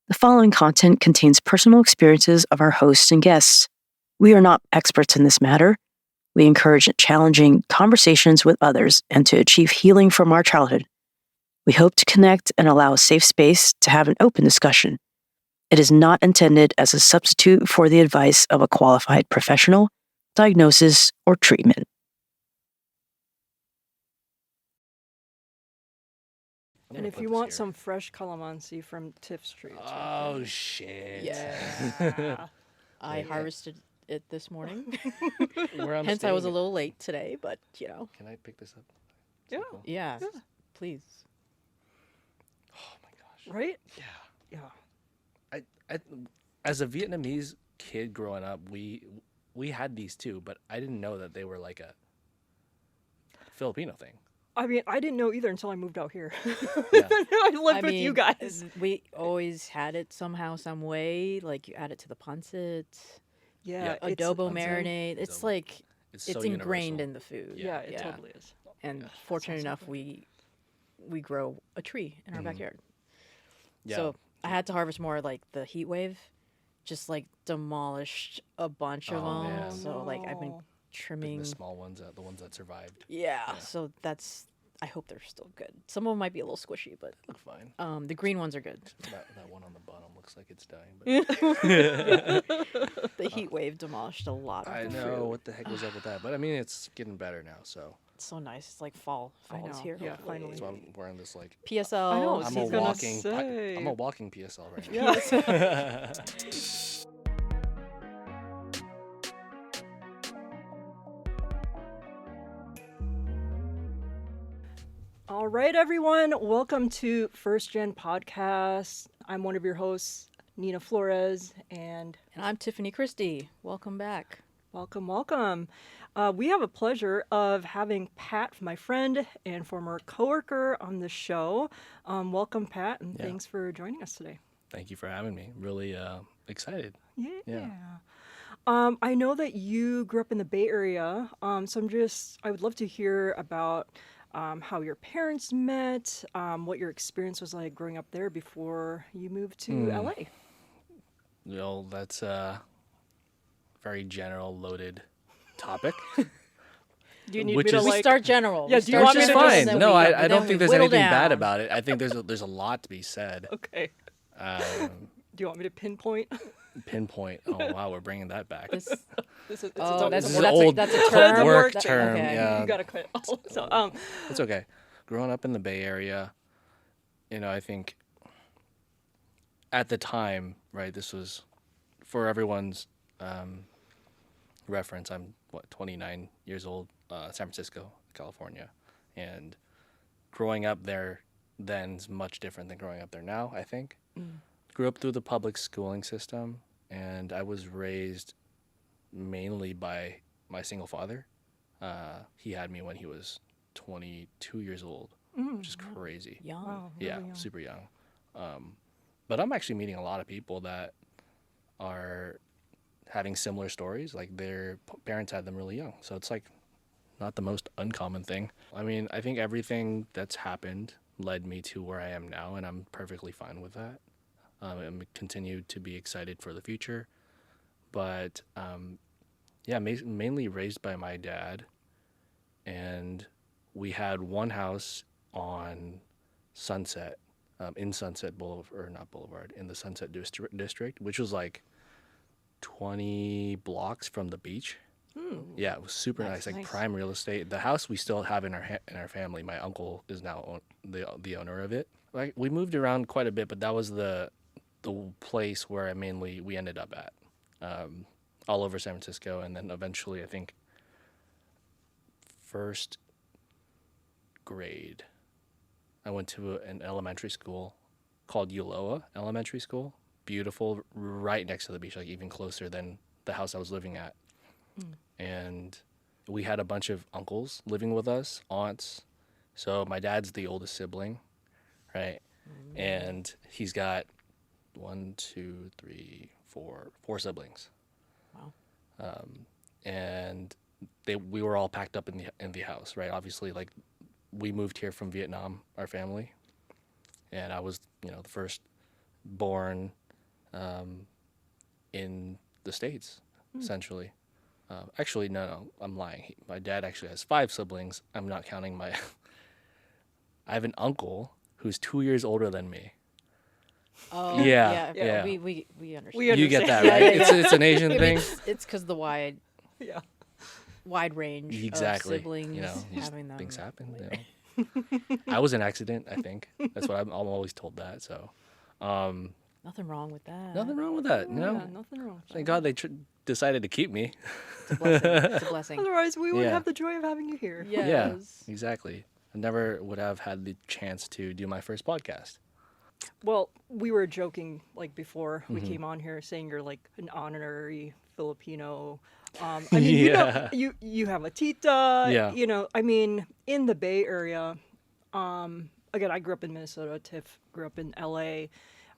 The following content contains personal experiences of our hosts and guests. We are not experts in this matter. We encourage challenging conversations with others and to achieve healing from our childhood. We hope to connect and allow a safe space to have an open discussion. It is not intended as a substitute for the advice of a qualified professional, diagnosis, or treatment. And if you want some fresh calamansi from Tiff Street. Oh, shit. Yeah. I harvested it this morning. Where Hence, I was a little late today, but, you know. Can I pick this up? Yeah. Cool? Yeah, please. Oh, my gosh. Right? Yeah. Yeah. I as a Vietnamese kid growing up, we had these too, but I didn't know that they were like a Filipino thing. I mean, I didn't know either until I moved out here. Yeah. I lived with you guys. We always had it somehow, some way. Like, you add it to the pancit, Yeah. adobo marinade. It's Adobo. like, It's it's so ingrained universal. in the food. Yeah, it totally is. And That's fortunate awesome. enough, we grow a tree in our backyard. Yeah. So I had to harvest more. Like, the heat wave just like demolished a bunch of Oh, them. man. So like I've been No. trimming. the small ones, the ones that survived, Yeah, so that's. I hope they're still good. Some of them might be a little squishy, but look fine. the green ones are good. That one on the bottom looks like it's dying. But The heat wave demolished a lot of I the know fruit. what the heck was up with that, but I mean it's getting better now. So It's so nice. It's like fall. I Fall's know, here. yeah, hopefully. finally. that's why I'm wearing this like PSL. I know, I'm She's a gonna walking say. I'm a walking PSL right now. Yes. All right, everyone. Welcome to First Gen Podcast. I'm one of your hosts, Nina Flores, and And I'm Tiffany Christie. Welcome back. welcome. We have a pleasure of having Pat, my friend and former coworker, on the show. Welcome, Pat, and Yeah. thanks for joining us today. Thank you for having me. Really excited. Yeah. I know that you grew up in the Bay Area, so I would love to hear about how your parents met, what your experience was like growing up there before you moved to LA. Well, that's a very general, loaded topic. Do you need Which me to is- We like? start general. Yeah, We do you start want me Which is to general, just- fine. then No, we- I then don't we think there's whittle anything bad down. about it. I think there's a lot to be said. Okay. Um, Do you want me to pinpoint? pinpoint. Oh wow, we're bringing that back. This, This is, oh, it's that's This is that's, old- a, that's a That's term. a work That- term, okay. yeah. You gotta quit. So, It's okay. Growing up in the Bay Area, I think at the time, right, this was for everyone's reference. I'm 29 years old, San Francisco, California, and growing up there then is much different than growing up there now. I think grew up through the public schooling system, and I was raised mainly by my single father. He had me when he was 22 years old, which is crazy. Young. wow. Yeah, really young. super young. But I'm actually meeting a lot of people that are having similar stories. Like their parents had them really young, so it's like not the most uncommon thing. I mean, I think everything that's happened led me to where I am now, and I'm perfectly fine with that. I'm continue to be excited for the future, but yeah, mainly raised by my dad, and we had one house on Sunset, in Sunset Boulevard, or not Boulevard, in the Sunset District, which was like 20 blocks from the beach. Yeah, it was super nice, like nice. prime real estate. The house we still have in our family. My uncle is now the owner of it. Like we moved around quite a bit, but that was the place where we ended up at, all over San Francisco, and then eventually I think first grade, I went to an elementary school called Uloa Elementary School. Beautiful, right next to the beach, like even closer than the house I was living at. And we had a bunch of uncles living with us, aunts. So my dad's the oldest sibling, right? And he's got 4 siblings. Wow. And we were all packed up in the house, right? Obviously, like we moved here from Vietnam, our family, and I was the first born in the States, essentially. Actually, no, I'm lying. My dad actually has 5 siblings. I'm not counting my... I have an uncle who's 2 years older than me. Oh, Yeah, yeah. yeah. We understand. We You get that, understand. right? Yeah, yeah. It's an Asian Maybe thing. it's because the wide Yeah. range Exactly. of siblings You know, having them. things happen. You know. I was an accident, I think. That's what I'm always told that. So, Nothing wrong with that. nothing wrong with that. You know, Yeah, nothing wrong. thank God they decided to keep me. It's a blessing. It's a blessing. Otherwise, we wouldn't Yeah. have the joy of having you here. Yes. Yeah, exactly. I never would have had the chance to do my first podcast. Well, we were joking like before we Mm-hmm. came on here, saying you're like an honorary Filipino. I mean, you know, you have a tita. Yeah. You know, I mean, in the Bay Area. Again, I grew up in Minnesota. Tiff grew up in LA. I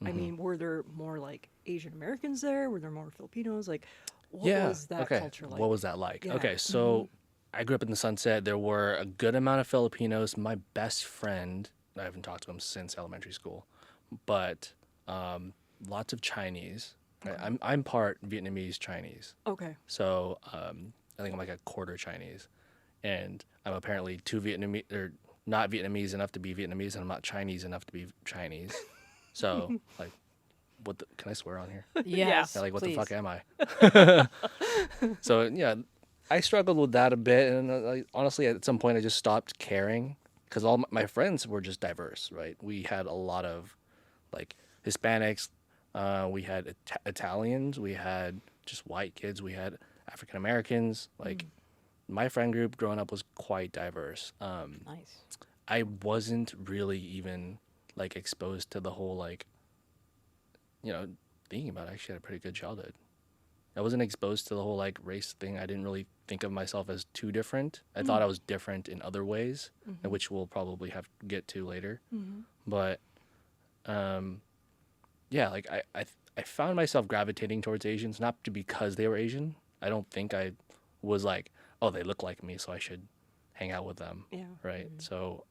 Mm-hmm. mean, were there more like Asian Americans there? Were there more Filipinos? Like, what Yeah. was that okay. culture like? What was that like? Yeah. Okay, so I grew up in the Sunset. There were a good amount of Filipinos. My best friend, I haven't talked to him since elementary school, but lots of Chinese. Right? I'm part Vietnamese Chinese, Okay. so I think I'm like a quarter Chinese, and I'm apparently too Vietnamese or not Vietnamese enough to be Vietnamese, and I'm not Chinese enough to be Chinese. So like, can I swear on here? Yes. Yeah, like, what please. the fuck am I? So, yeah, I struggled with that a bit. And honestly, at some point, I just stopped caring because all my friends were just diverse, right? We had a lot of, like, Hispanics. We had Italians. We had just white kids. We had African Americans. Like, my friend group growing up was quite diverse. Nice. I wasn't really even, like, exposed to the whole, like, you know, thinking about it, I actually had a pretty good childhood. I wasn't exposed to the whole like race thing. I didn't really think of myself as too different. I thought I was different in other ways, which we'll probably have to get to later. But yeah, like I found myself gravitating towards Asians not because they were Asian. I don't think I was like, oh, they look like me, so I should hang out with them. Yeah. Right. So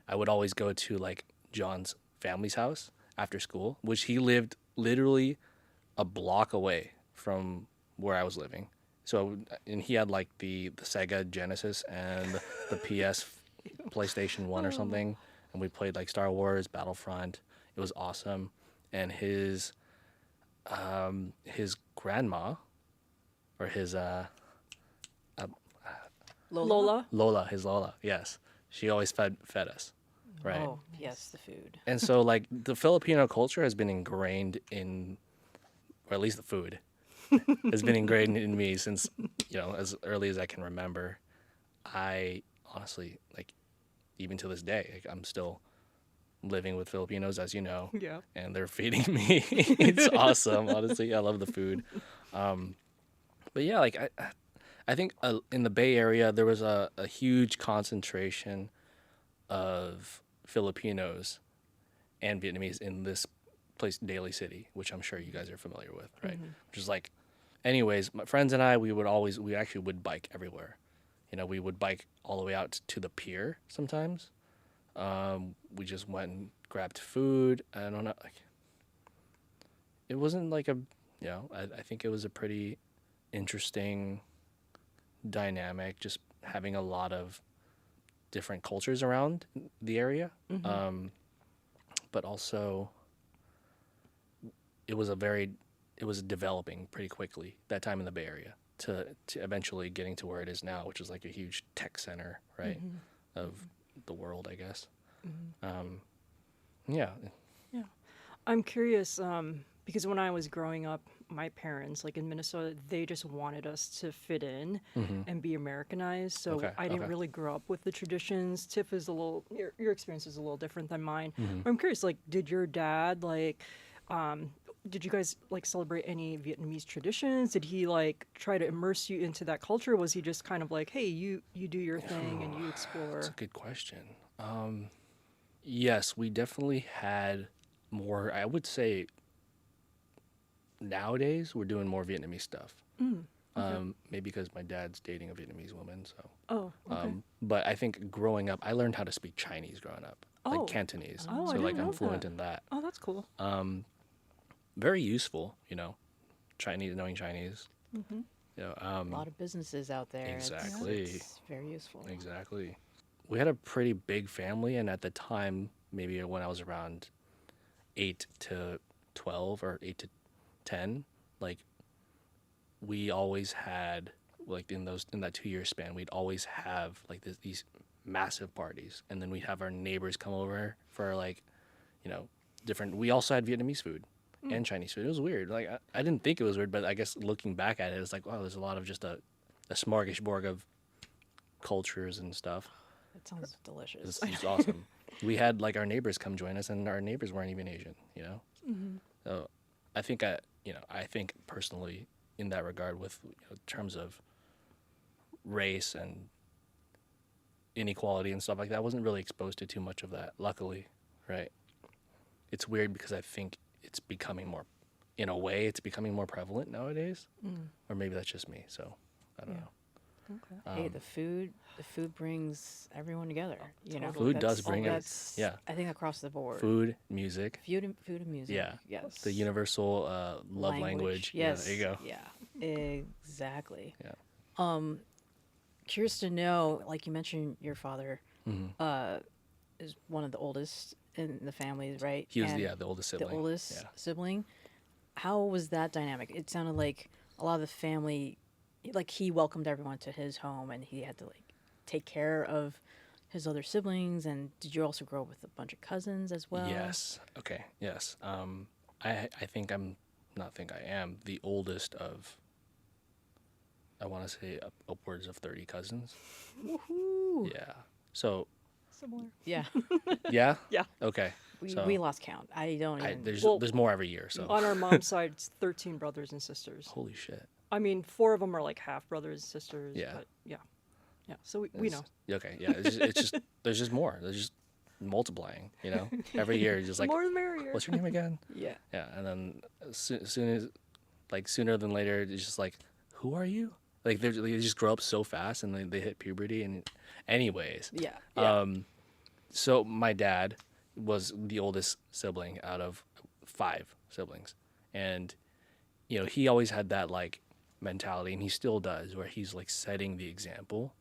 I would always go to like John's family's house after school, which he lived literally a block away from where I was living. So, and he had like the Sega Genesis and the PlayStation 1 or something. And we played like Star Wars, Battlefront. It was awesome. And his grandma, or his Lola. His Lola, yes. She always fed us. Right. Oh, yes, the food. And so, like, the Filipino culture has been ingrained in, or at least the food, has been ingrained in me since, you know, as early as I can remember. I honestly, like, even to this day, like, I'm still living with Filipinos, as you know. Yeah. And they're feeding me. It's awesome, honestly. I love the food. But yeah, like, I think in the Bay Area, there was a huge concentration of Filipinos and Vietnamese in this place, Daly City, which I'm sure you guys are familiar with, right? Which is like, anyways, my friends and I, we actually would bike everywhere. You know, we would bike all the way out to the pier sometimes. We just went and grabbed food. I don't know, like, it wasn't like a, you know, I think it was a pretty interesting dynamic, just having a lot of different cultures around the area. But also it was developing pretty quickly that time in the Bay Area to eventually getting to where it is now, which is like a huge tech center, right, of the world, I guess. Yeah. Yeah. I'm curious, because when I was growing up, my parents, like in Minnesota, they just wanted us to fit in and be Americanized. So Okay, I didn't okay. really grow up with the traditions. Tiff is your experience is a little different than mine. But I'm curious, like, did your dad, like, did you guys, like, celebrate any Vietnamese traditions? Did he, like, try to immerse you into that culture? Or was he just kind of like, hey, you do your thing and you explore? That's a good question. Yes, we definitely had more, I would say nowadays we're doing more Vietnamese stuff. Maybe because my dad's dating a Vietnamese woman, so. Oh, okay. But I think growing up, I learned how to speak Chinese growing up, Oh. like Cantonese. Oh, I so didn't like I'm know fluent that. in that. Oh, that's cool. very useful, you know, knowing Chinese. Mm-hmm. You know, A lot of businesses out there. Exactly. It's very useful. Exactly. We had a pretty big family, and at the time, maybe when I was around 8 to 12 or 8 to 10, like we always had like in that 2 year span, we'd always have like these massive parties, and then we'd have our neighbors come over for like, you know, different. We also had Vietnamese food and Chinese food. It was weird. Like I didn't think it was weird, but I guess looking back at it, it's like, wow, there's a lot of just a smorgasbord of cultures and stuff. It sounds delicious. It's awesome. We had like our neighbors come join us, and our neighbors weren't even Asian, you know. Mm-hmm. So I think I think personally in that regard, with terms of race and inequality and stuff like that, I wasn't really exposed to too much of that. Luckily, right? It's weird because I think it's becoming more, in a way, it's becoming more prevalent nowadays, or maybe that's just me. So I don't know. Okay. Hey, the food brings everyone together. You know, Food does That's- bring it. that's, Yeah. I think across the board. Food, music, Food and music. Yeah. Yes. the universal love language. Yes. Yeah, there you go. Yeah. Exactly. Yeah. Curious to know, like you mentioned, your father Mhm. is one of the oldest in the family, right? He was And the oldest sibling. the oldest Yeah. sibling. How was that dynamic? It sounded like a lot of the family, like he welcomed everyone to his home, and he had to like take care of his other siblings. And did you also grow up with a bunch of cousins as well? Yes. Okay. Yes. I think I am the oldest of, I want to say upwards of 30 cousins. Woohoo! Yeah. So Similar. Yeah. yeah. Yeah. Okay. So we lost count. I don't even. there's more every year. So On our mom's side, it's 13 brothers and sisters. holy shit. I mean, 4 of them are like half brothers and sisters. Yeah. But yeah. Yeah. So we know. Okay. Yeah. It's just there's just more. There's just multiplying. You know. Every year, you're just The like, more the merrier. what's your name again? yeah. Yeah. And then sooner than later, it's just like, who are you? Like they just grow up so fast, and they hit puberty. And anyways, Yeah. so my dad was the oldest sibling out of 5 siblings, and he always had that like mentality, and he still does, where he's like setting the example,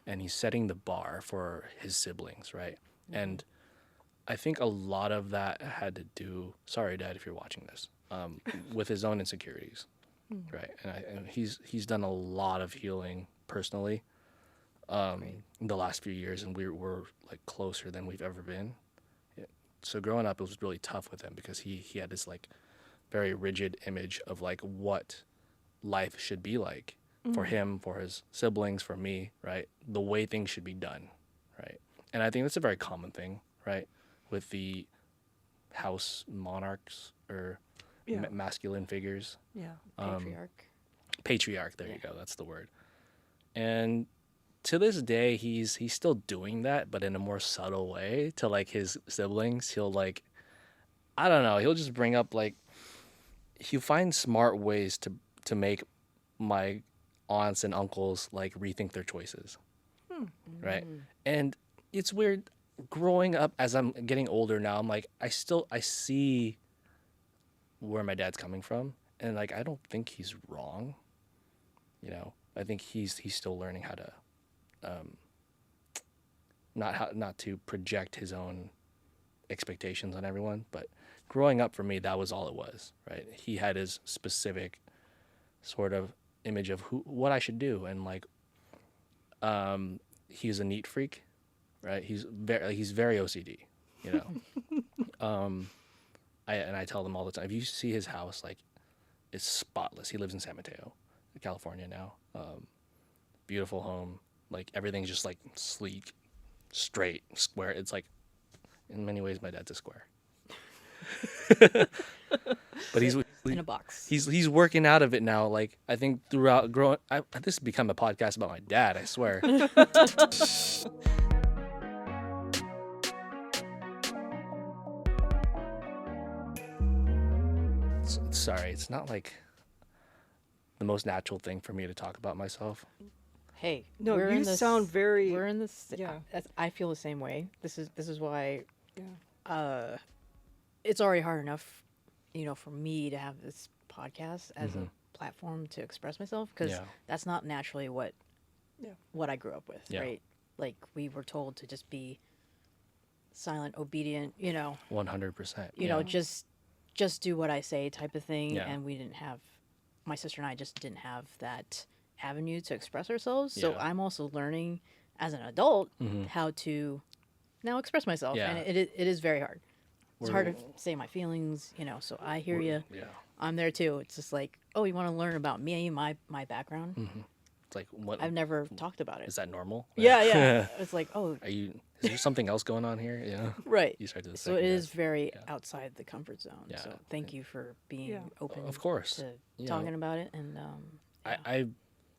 and he's setting the bar for his siblings, right? And I think a lot of that had to do, sorry Dad if you're watching this, with his own insecurities, right? And he's done a lot of healing personally in the last few years, and we're like closer than we've ever been. So growing up, it was really tough with him because he had this like very rigid image of like what life should be like for him, for his siblings, for me, right? The way things should be done, right? And I think that's a very common thing, right? With the house monarchs or Yeah. masculine figures. Yeah. Patriarch. There you go, that's the word. And to this day, he's still doing that, but in a more subtle way to like his siblings. He'll like, I don't know, he'll just bring up like, he'll find smart ways to make my aunts and uncles like rethink their choices, right? And it's weird growing up as I'm getting older now. I'm like, I see where my dad's coming from, and like I don't think he's wrong. I think he's still learning how to not to project his own expectations on everyone. But growing up for me, that was all it was, right? He had his specific sort of image of what I should do, and like he's a neat freak, right? He's very OCD, I tell them all the time, if you see his house, like it's spotless. He lives in San Mateo, California now. Beautiful home. Like everything's just like sleek, straight, square. It's like, in many ways, my dad's a square. But he's in a box. He's working out of it now. Like I think throughout growing, this has become a podcast about my dad. I swear. Sorry, it's not like the most natural thing for me to talk about myself. Hey, No, we're you in this, sound very. We're in this. Yeah. I feel the same way. This is why Yeah. it's already hard enough for me to have this podcast as a platform to express myself, because Yeah. that's not naturally what Yeah. I grew up with, Yeah. right? Like, we were told to just be silent, obedient, 100%. just do what I say type of thing. Yeah. And we didn't have, my sister and I just didn't have that avenue to express ourselves. So Yeah. I'm also learning as an adult Mhm. how to now express myself. Yeah. And it is very hard. It's We're- hard to say my feelings, so I hear you. Yeah. I'm there too. It's just like, oh, you want to learn about me, my background? It's like, what I've never talked about it. is that normal? Yeah. It's like, oh, Is there something else going on here? Yeah. right. You start to So it second is guess. very outside the comfort zone. Yeah. So thank you for being Yeah. open. Of course. To You talking know, about it. And I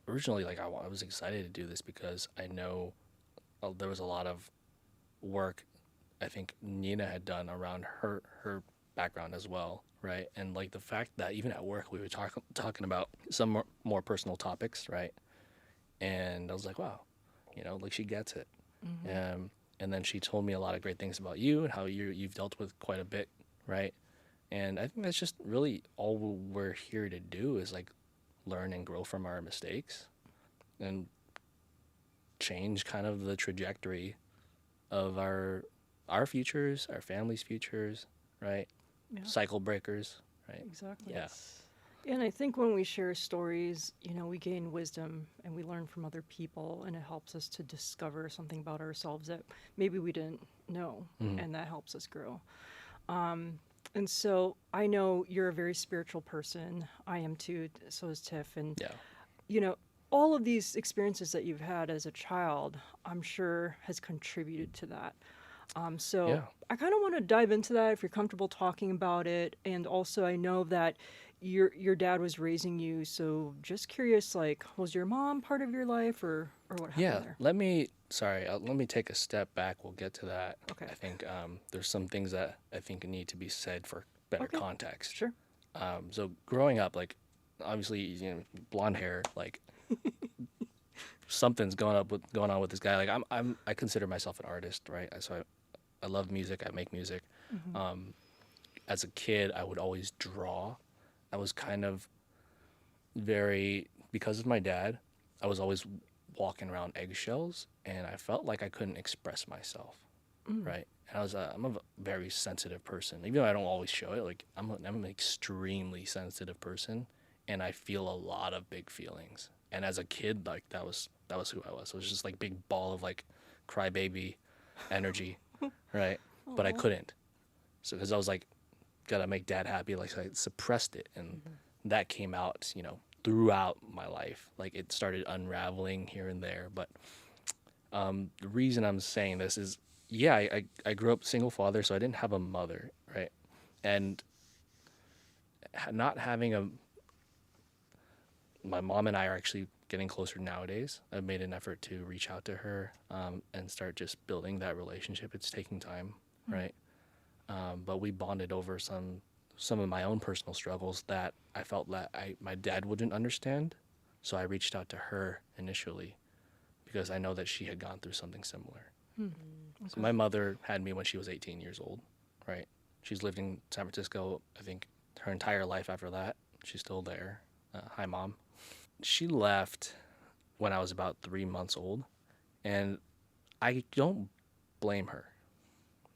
originally, like, I was excited to do this because I know there was a lot of work I think Nina had done around her background as well, right? And like the fact that even at work we were talking about some more personal topics, right? And I was like, wow, like she gets it. And then she told me a lot of great things about you and how you've dealt with quite a bit, right? And I think that's just really all we're here to do is like learn and grow from our mistakes and change kind of the trajectory of our futures, our family's futures, right? Yeah. Cycle breakers, right? Exactly. Yeah. And I think when we share stories, we gain wisdom and we learn from other people, and it helps us to discover something about ourselves that maybe we didn't know, and that helps us grow. And so I know you're a very spiritual person. I am too. So is Tiff. And Yeah. all of these experiences that you've had as a child, I'm sure has contributed to that. So Yeah. I kind of want to dive into that if you're comfortable talking about it. And also, I know that your dad was raising you. So just curious, like, was your mom part of your life, or what happened Yeah. there? Let me take a step back. We'll get to that. Okay. I think there's some things that I think need to be said for better Okay. context. Sure. So growing up, like, obviously, blonde hair, like, something's going on with this guy. Like, I consider myself an artist, right? So I love music. I make music. As a kid, I would always draw. I was kind of because of my dad, I was always walking around eggshells, and I felt like I couldn't express myself, right? And I'm a very sensitive person, even though I don't always show it. Like, I'm an extremely sensitive person, and I feel a lot of big feelings. And as a kid, like, that was who I was. It was just like big ball of like crybaby energy, right? But I couldn't, so because I was like, gotta make dad happy. Like, so I suppressed it, and that came out, throughout my life. Like, it started unraveling here and there. But the reason I'm saying this is, I grew up single father, so I didn't have a mother, right? And not having my mom and I are actually getting closer nowadays. I've made an effort to reach out to her and start just building that relationship. It's taking time, right? But we bonded over some of my own personal struggles that I felt that my dad wouldn't understand. So I reached out to her initially because I know that she had gone through something similar. So my mother had me when she was 18 years old, right? She's lived in San Francisco, I think, her entire life after that. She's still there. Hi, Mom. She left when I was about 3 months old, and I don't blame her.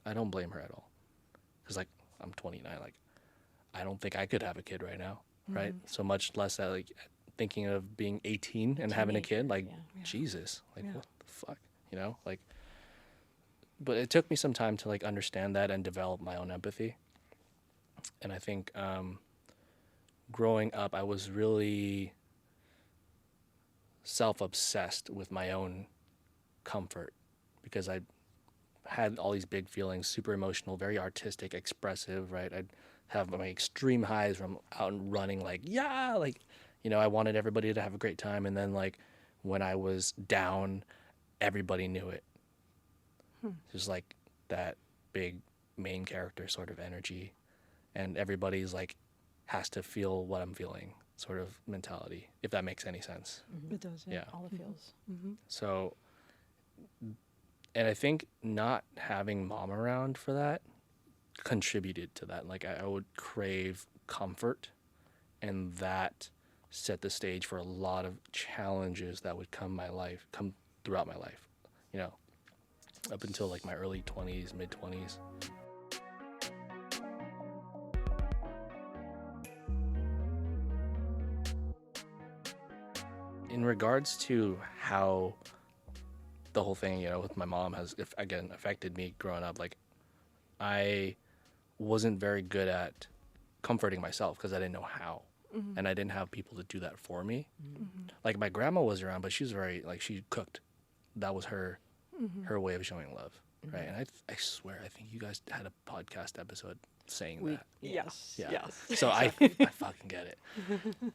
I don't blame her at all. Because, like, I'm 29. Like, I don't think I could have a kid right now, right? So much less that, like, thinking of being 18 and having a kid. Like, Jesus. Like, what the fuck? Like, but it took me some time to, like, understand that and develop my own empathy. And I think growing up, I was really self-obsessed with my own comfort because I had all these big feelings, super emotional, very artistic, expressive, right? I'd have my extreme highs from out and running, like, I wanted everybody to have a great time. And then, like, when I was down, everybody knew it. Just like that big main character sort of energy. And everybody's like, has to feel what I'm feeling sort of mentality, if that makes any sense. It does. Yeah. all the feels. So, and I think not having mom around for that contributed to that. Like I would crave comfort, and that set the stage for a lot of challenges that would come throughout my life, you know, up until like my early 20s, mid 20s. In regards to how the whole thing, you know, with my mom has again affected me growing up, like I wasn't very good at comforting myself because I didn't know how. And I didn't have people to do that for me. Like my grandma was around, but she was very, like, she cooked. That was her way of showing love, right? And I swear, I think you guys had a podcast episode saying that. Yes. Yeah. Yes. So I fucking get it.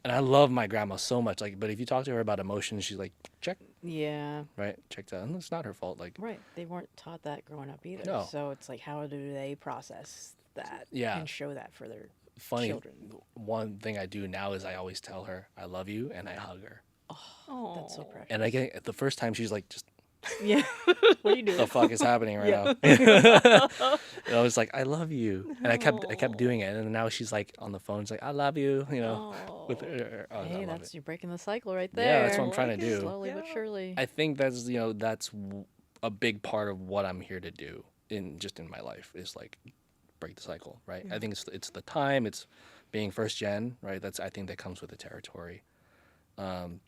And I love my grandma so much. Like, but if you talk to her about emotions, she's like, check, Yeah. right? Check that. And it's not her fault. Like, Right. They weren't taught that growing up either. No. So it's like, how do they process that Yeah. and show that for their funny. children? One thing I do now is I always tell her I love you and I hug her. Oh, That's so precious. And I get the first time she's like, just Yeah. What are you doing? the fuck is happening right now? And I was like, I love you, and I kept doing it, and now she's like on the phone, she's like, I love you, you know, with her. Oh, I Hey, love that's it. you're breaking the cycle right Yeah, there. that's what I'm trying to do. Slowly but Yeah. surely. I think that's that's a big part of what I'm here to do in my life is like break the cycle, right? I think it's the time, it's being first gen, right? I think that comes with the territory. And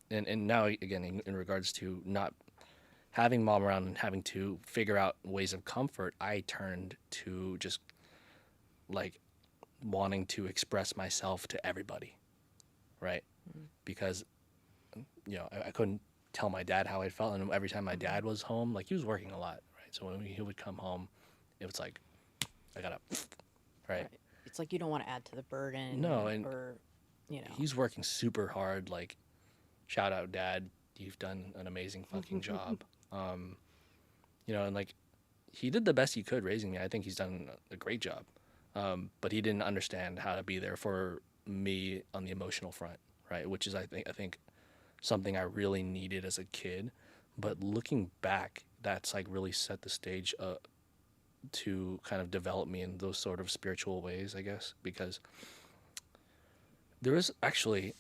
now again in regards to not having mom around and having to figure out ways of comfort, I turned to just like wanting to express myself to everybody, right? Because I couldn't tell my dad how I felt, and every time my dad was home, like he was working a lot, right? So when he would come home, it was like I gotta, right? It's like you don't want to add to the burden. No, and or, you know. he's working super hard. Like, shout out, Dad, you've done an amazing fucking job. And like he did the best he could raising me. I think he's done a great job. But he didn't understand how to be there for me on the emotional front, right? Which is I think something I really needed as a kid. But looking back, that's like really set the stage to kind of develop me in those sort of spiritual ways, I guess, because there was actually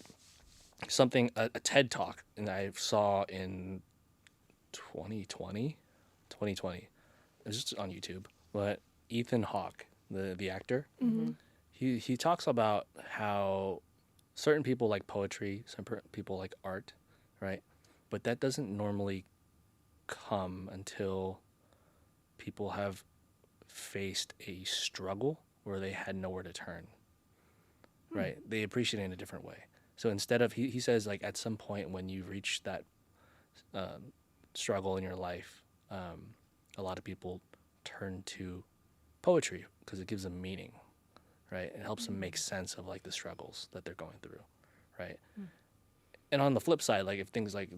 something, a TED Talk, and I saw in 2020. It was just on YouTube. But Ethan Hawke, the actor, he talks about how certain people like poetry, some people like art, right? But that doesn't normally come until people have faced a struggle where they had nowhere to turn, right? They appreciate it in a different way. So instead of, he says, like, at some point when you reach that struggle in your life, a lot of people turn to poetry because it gives them meaning, right? It helps them make sense of, like, the struggles that they're going through, right? And on the flip side, like, if things, like,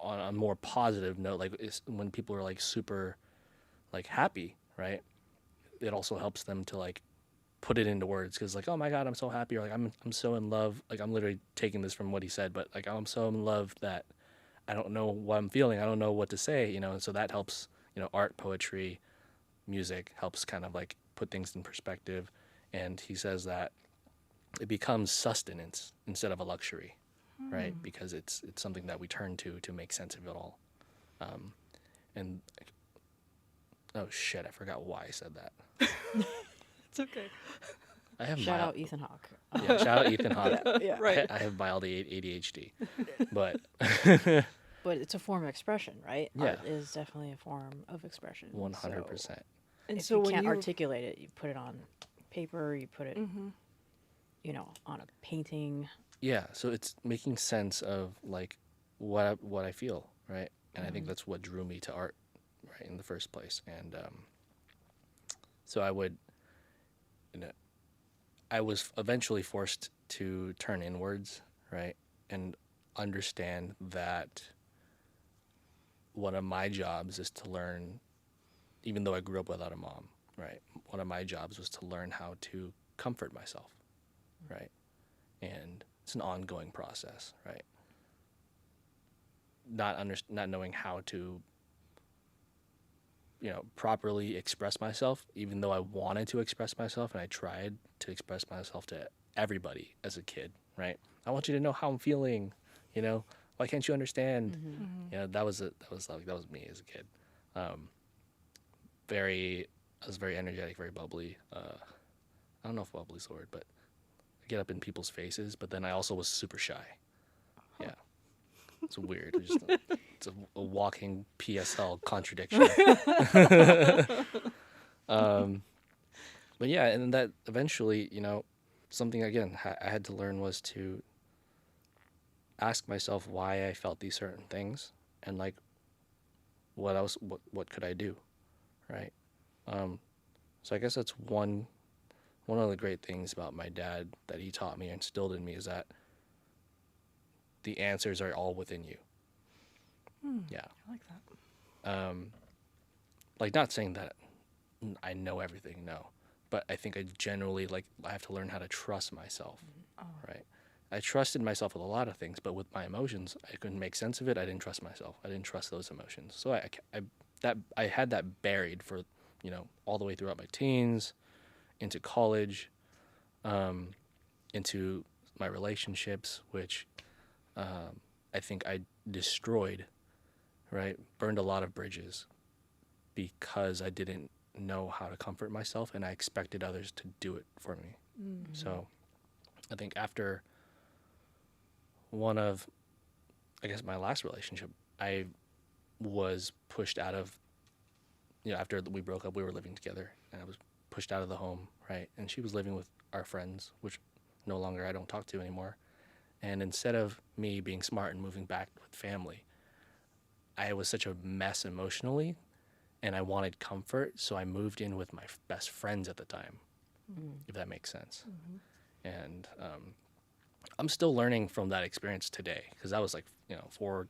on a more positive note, like, when people are, like, super, like, happy, right? It also helps them to, like, put it into words because, like, oh my God, I'm so happy, or like, I'm so in love. Like, I'm literally taking this from what he said, but like, I'm so in love that I don't know what I'm feeling. I don't know what to say, and so that helps, art, poetry, music helps kind of like put things in perspective. And he says that it becomes sustenance instead of a luxury, right? Because it's something that we turn to make sense of it all. And oh shit, I forgot why I said that. It's okay. I have Shout out Ethan Hawke. Yeah, shout out Ethan Hawke. Yeah. Right. I have mild ADHD, but But it's a form of expression, right? Yeah. Art is definitely a form of expression. 100%. So And if so you when can't you articulate it, you put it on paper, you put it, on a painting. Yeah, so it's making sense of like what I feel, right? And I think that's what drew me to art, right, in the first place. And so I was eventually forced to turn inwards, right, and understand that one of my jobs is to learn, even though I grew up without a mom, right? One of my jobs was to learn how to comfort myself, right? And it's an ongoing process, right? Not knowing how to properly express myself, even though I wanted to express myself, and I tried to express myself to everybody as a kid, right? I want you to know how I'm feeling, why can't you understand? That was me as a kid. I was very energetic, very bubbly. I don't know if bubbly is the word, but I get up in people's faces, but then I also was super shy. Yeah. It's weird. It's a walking PSL contradiction. But yeah, and that eventually, something again I had to learn was to ask myself why I felt these certain things, and like what could I do, right? So I guess that's one of the great things about my dad that he taught me and instilled in me, is that the answers are all within you. Yeah. I like that. Like, not saying that I know everything, no, but I think I generally I have to learn how to trust myself, right? I trusted myself with a lot of things, but with my emotions, I couldn't make sense of it. I didn't trust myself. I didn't trust those emotions. So I had that buried for, all the way throughout my teens, into college, into my relationships, which I think I destroyed, right? Burned a lot of bridges because I didn't know how to comfort myself, and I expected others to do it for me. So I think after one of, I guess, my last relationship, I was pushed out of, after we broke up, we were living together, and I was pushed out of the home, right? And she was living with our friends, which no longer I don't talk to anymore. And instead of me being smart and moving back with family, I was such a mess emotionally, and I wanted comfort, so I moved in with my best friends at the time, if that makes sense. And I'm still learning from that experience today, because that was 4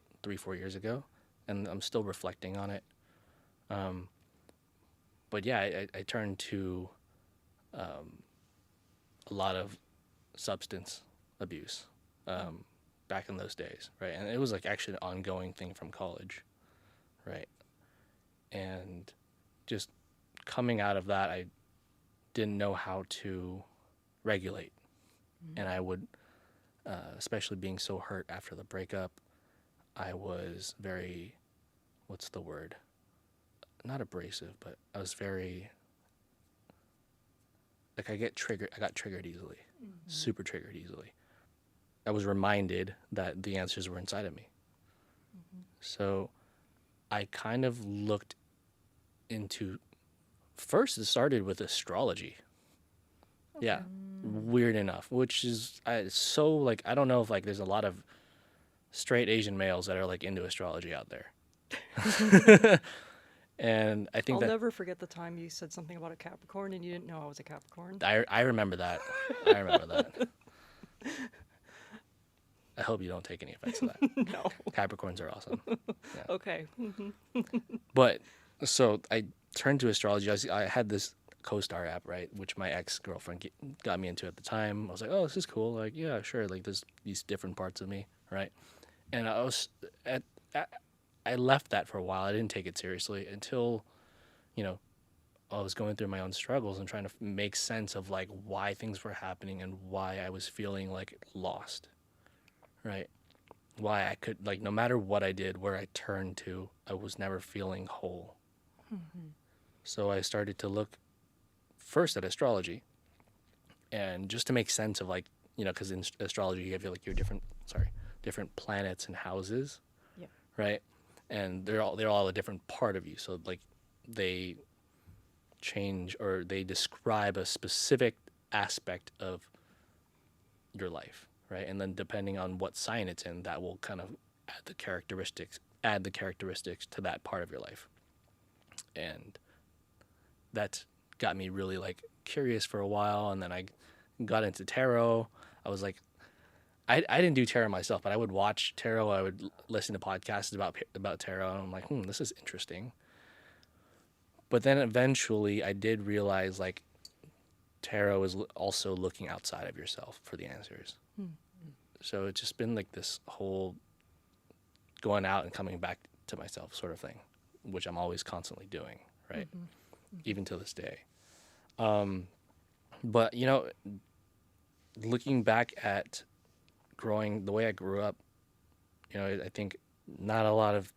years ago, and I'm still reflecting on it. But yeah, I turned to a lot of substance abuse back in those days, right? And it was actually an ongoing thing from college, right? And just coming out of that, I didn't know how to regulate. And I would, especially being so hurt after the breakup, I was very, what's the word? Not abrasive, but I was very, I got triggered easily, super triggered easily. I was reminded that the answers were inside of me. So I kind of looked into, first it started with astrology. Yeah, weird enough, which is so I don't know if there's a lot of straight Asian males that are into astrology out there. And I think I'll that never forget the time you said something about a Capricorn and you didn't know I was a Capricorn. I remember that. I remember that. I hope you don't take any offense to that. No. Capricorns are awesome. Yeah. Okay. But so I turned to astrology. I had this co-star app, right, which my ex-girlfriend got me into at the time. I was like, oh, this is cool. Yeah, sure. There's these different parts of me, right? And I was I left that for a while. I didn't take it seriously until, I was going through my own struggles and trying to make sense of why things were happening and why I was feeling lost, right? Why I could, no matter what I did, where I turned to, I was never feeling whole. So I started to look first at astrology, and just to make sense of because in astrology you have your different planets and houses, right? And they're all a different part of you. So they change, or they describe a specific aspect of your life, right? And then depending on what sign it's in, that will kind of add the characteristics to that part of your life. And that got me really curious for a while, and then I got into tarot. I was I didn't do tarot myself, but I would watch tarot. I would listen to podcasts about tarot, and I'm like, this is interesting. But then eventually I did realize tarot is also looking outside of yourself for the answers. So it's just been this whole going out and coming back to myself sort of thing, which I'm always constantly doing, right? Even to this day. But, you know, looking back at the way I grew up, you know, I think not a lot of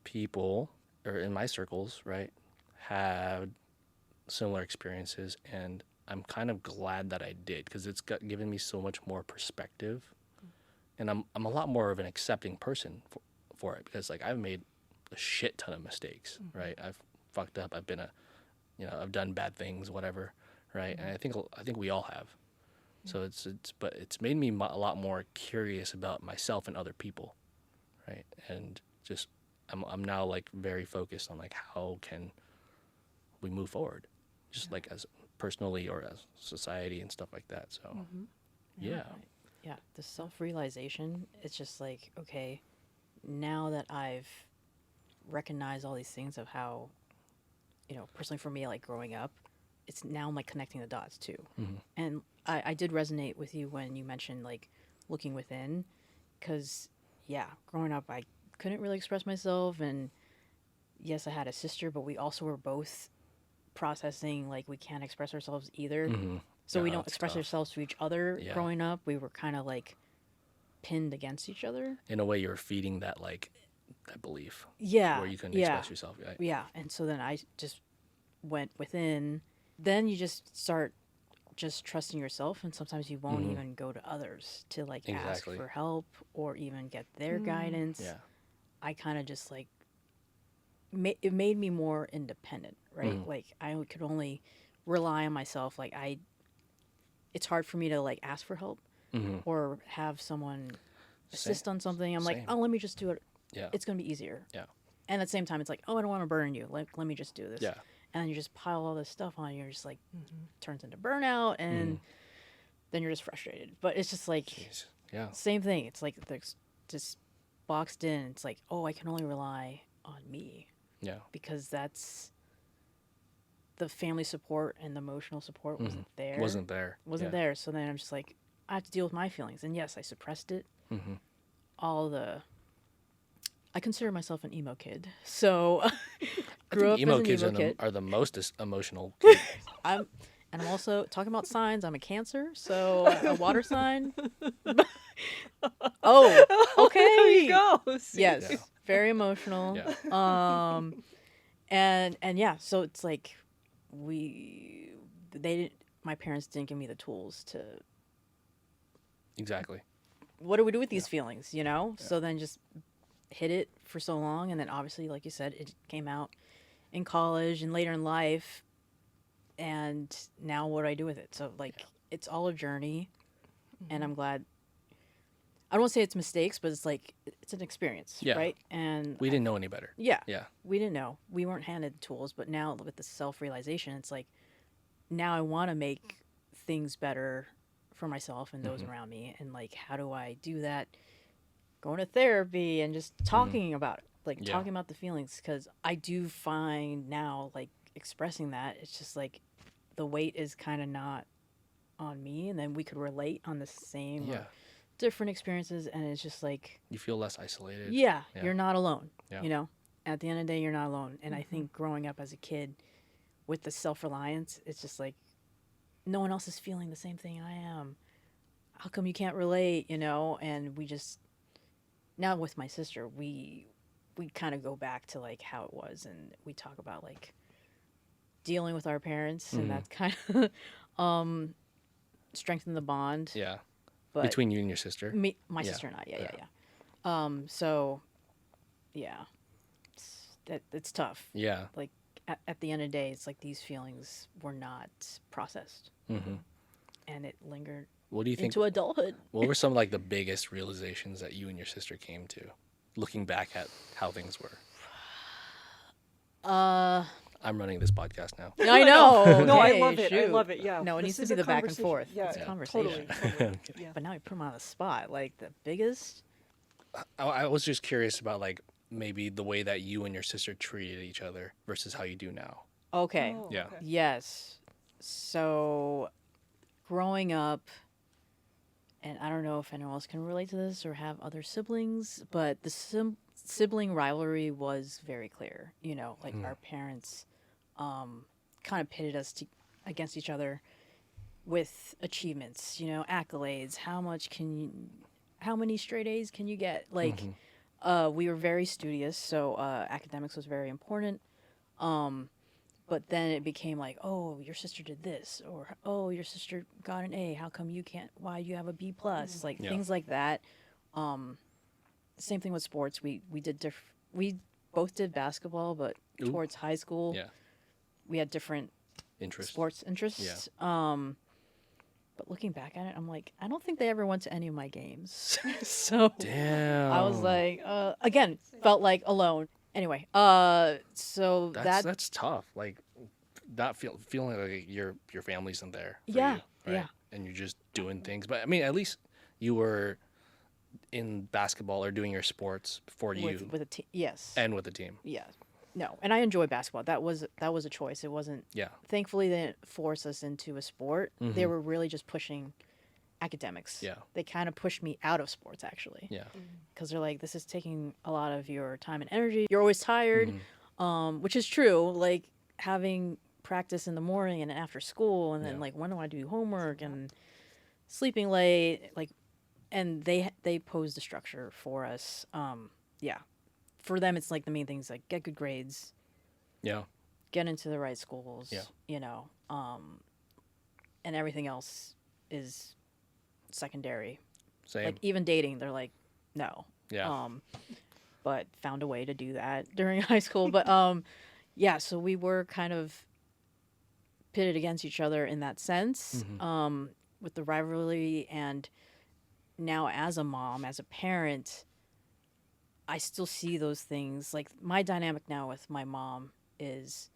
people, or in my circles, right, had similar experiences, and I'm kind of glad that I did, because it's given me so much more perspective, and I'm a lot more of an accepting person for it, because like I've made a shit ton of mistakes, right? I've fucked up. I've been I've done bad things, whatever, right? And I think we all have. So but it's made me a lot more curious about myself and other people, right? And just I'm now like very focused on like how can we move forward, just like as personally or as society and stuff like that. So yeah. Yeah, the self-realization, it's just like, okay, now that I've recognized all these things of how, you know, personally for me, like growing up, it's now I'm like connecting the dots too. And I did resonate with you when you mentioned like looking within, because yeah, growing up, I couldn't really express myself. And yes, I had a sister, but we also were both processing, like we can't express ourselves either. So Yeah, we don't that's express tough. ourselves to each other. Yeah. Growing up, we were kind of like pinned against each other. In a way, you're feeding that belief Yeah. where you couldn't yeah. express yourself, right? Yeah. And so then I just went within. Then you just start just trusting yourself, and sometimes you won't even go to others to like Exactly. ask for help or even get their guidance. Yeah. I kind of just like it made me more independent, right? Like I could only rely on myself. Like it's hard for me to like ask for help or have someone assist on something. I'm like, Same. oh, let me just do it. Yeah. It's going to be easier. Yeah. And at the same time, it's like, oh, I don't want to burden you. Let me just do this. Yeah. And then you just pile all this stuff on you. You're just like, turns into burnout. And then you're just frustrated. But it's just like, Jeez. Yeah. same thing. It's like just boxed in. It's like, oh, I can only rely on me, Yeah. because that's the family support and the emotional support wasn't there. Wasn't there. Wasn't there. So then I'm just like, I have to deal with my feelings. And yes, I suppressed it. I consider myself an emo kid. So grew up emo as an kids emo kid. are the most emotional kids. I'm also talking about signs. I'm a Cancer, so a water sign. Oh, okay. There you go. See? Yes, Yeah. very emotional. Yeah. And yeah, so it's like my parents didn't give me the tools to. Exactly. What do we do with these feelings, you know? Yeah. So then just hid it for so long, and then obviously, like you said, it came out in college and later in life, and now what do I do with it? So like it's all a journey, and I'm glad. I don't want to say it's mistakes, but it's like it's an experience, right? And we didn't know any better. Yeah, Yeah. We didn't know. We weren't handed the tools, but now with the self-realization, it's like now I want to make things better for myself and those around me, and like how do I do that? Going to therapy and just talking about it, like talking about the feelings, because I do find now like expressing that it's just like the weight is kind of not on me, and then we could relate on the same or different experiences, and it's just like you feel less isolated. Yeah, you're not alone. Yeah. You know, at the end of the day, you're not alone. And I think growing up as a kid with the self-reliance, it's just like no one else is feeling the same thing I am. How come you can't relate? You know, and we just. Now with my sister, we kind of go back to like how it was, and we talk about like dealing with our parents, and that's kind of strengthen the bond. Yeah. But between you and your sister. My sister and I. Yeah. So, yeah, it's tough. Yeah. Like at the end of the day, it's like these feelings were not processed, and it lingered. What do you think into adulthood? What were some like the biggest realizations that you and your sister came to, looking back at how things were? I'm running this podcast now. I know. No, I Okay, love it. I shoot. love it. Yeah. No, it needs This to is be a the back and conversation. forth. Yeah, It's a conversation. Totally. Yeah. But now you put him on the spot. Like the biggest. I was just curious about like maybe the way that you and your sister treated each other versus how you do now. Okay. Oh, Yeah. okay. Yes. So, growing up, and I don't know if anyone else can relate to this or have other siblings, but the sibling rivalry was very clear. You know, like our parents kind of pitted us against each other with achievements, accolades. How many straight A's can you get? Like, we were very studious, so academics was very important. But then it became like, oh, your sister did this, or oh, your sister got an A. How come you can't? Why do you have a B plus? Like things like that. Same thing with sports. We both did basketball, but towards high school, we had different sports interests. Yeah. But looking back at it, I'm like, I don't think they ever went to any of my games. So Damn. I was like, again, felt like alone. Anyway, so that's tough. Like, not feeling like your family isn't there. For Yeah, you, right? yeah. And you're just doing things. But I mean, at least you were in basketball or doing your sports for you with a team. Yes. and with the team. Yeah. No, and I enjoy basketball. That was a choice. It wasn't. Yeah. Thankfully, they didn't force us into a sport. They were really just pushing academics. Yeah. They kind of pushed me out of sports, actually. Yeah. Because they're like, this is taking a lot of your time and energy. You're always tired, which is true. Like having practice in the morning and after school, and then like, when do I do homework and sleeping late? Like, and they posed the structure for us. For them, it's like the main things like get good grades. Yeah. Get into the right schools. Yeah. And everything else is secondary. Same. Like even dating, they're like, no. Yeah. But found a way to do that during high school. But so we were kind of pitted against each other in that sense, with the rivalry. And now as a mom, as a parent, I still see those things. Like my dynamic now with my mom is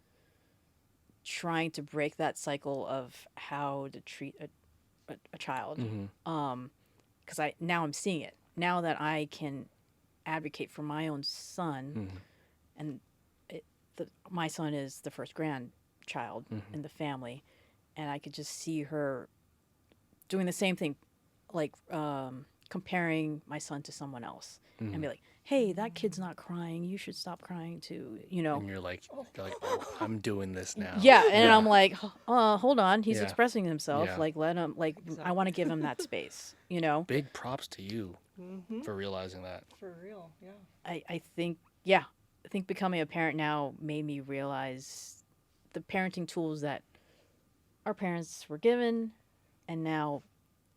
trying to break that cycle of how to treat a child. Because I'm seeing it now that I can advocate for my own son, and my son is the first grandchild in the family, and I could just see her doing the same thing, like comparing my son to someone else, and be like, hey, that kid's not crying, you should stop crying too, And you're like, oh, I'm doing this now. I'm like, hold on, he's Yeah. expressing himself. Yeah. Like, let him, like, I want to give him that space, Big props to you for realizing that. For real, yeah. I think becoming a parent now made me realize the parenting tools that our parents were given, and now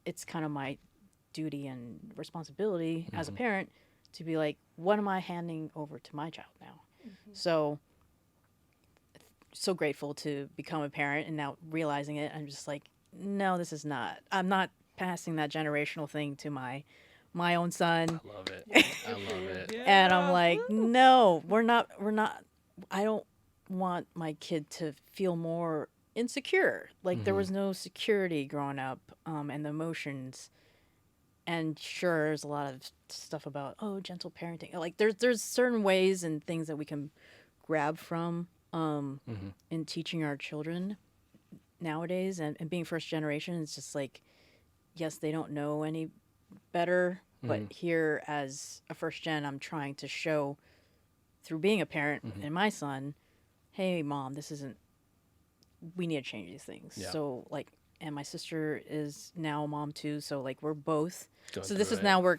it's kind of my duty and responsibility as a parent to be like, what am I handing over to my child now? So grateful to become a parent, and now realizing it, I'm just like, no, this is not. I'm not passing that generational thing to my own son. I love it. I love it. And I'm like, no, we're not. I don't want my kid to feel more insecure. Like there was no security growing up, and the emotions. And sure, there's a lot of stuff about gentle parenting. Like there's certain ways and things that we can grab from in teaching our children nowadays, and being first generation. It's just like, yes, they don't know any better, but here as a first gen, I'm trying to show through being a parent and my son, hey, mom, this isn't. We need to change these things. Yeah. So like. And my sister is now a mom too, so like we're both. Going So this through is it. now we're